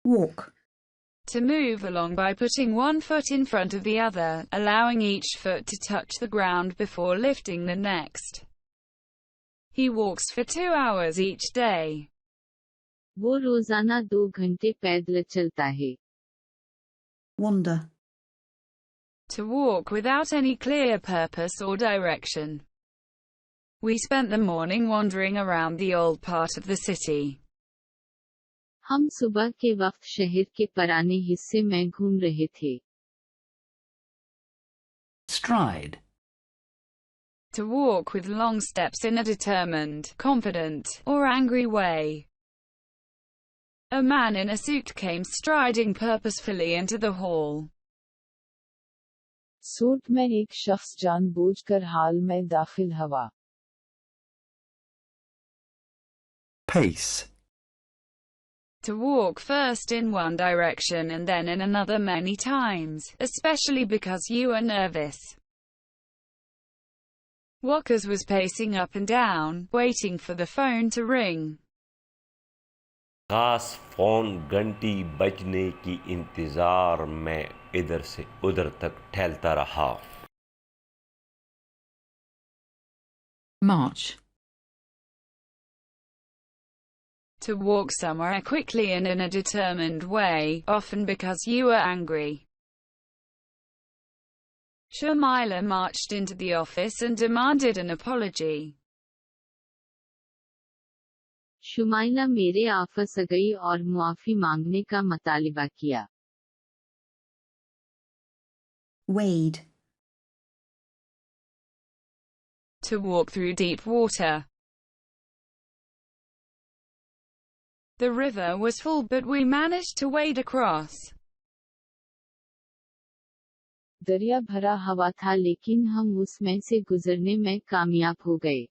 walk. To move along by putting one foot in front of the other, allowing each foot to touch the ground before lifting the next. He walks for 2 hours each day. वो रोजाना 2 घंटे पैदल चलता है. Wander. To walk without any clear purpose or direction. We spent the morning wandering around the old part of the city. हम सुबह के वक्त शहर के पुराने हिस्से में घूम रहे थे. Stride. To walk with long steps in a determined, confident, or angry way. A man in a suit came striding purposefully into the hall. Suit में एक शख्स जानबूझकर हाल में दाखिल हुआ. Pace. To walk first in one direction and then in another many times, especially because you are nervous. Walkers was pacing up and down, waiting for the phone to ring. खास phone घंटी बजने की इंतजार में इधर से उधर तक टहलता रहा. March. To walk somewhere quickly and in a determined way, often because you are angry. Shamila marched into the office and demanded an apology. Shumaila मेरे ऑफिस गई और मुआफी मांगने का मुतालिबा किया. Wade. To walk through deep water. The river was full but we managed to wade across. दरिया भरा हुआ था लेकिन हम उसमें से गुजरने में कामयाब हो गए.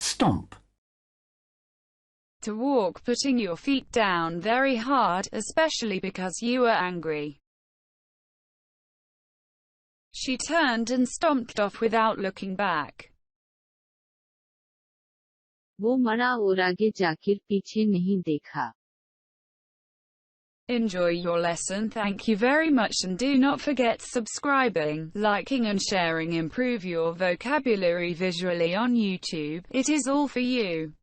Stomp. To walk putting your feet down very hard, especially because you are angry. She turned and stomped off without looking back. वो मरा और आगे जाकर पीछे नहीं देखा. Enjoy your lesson. Thank you very much and do not forget subscribing, liking and sharing. Improve your vocabulary visually on YouTube. It is all for you.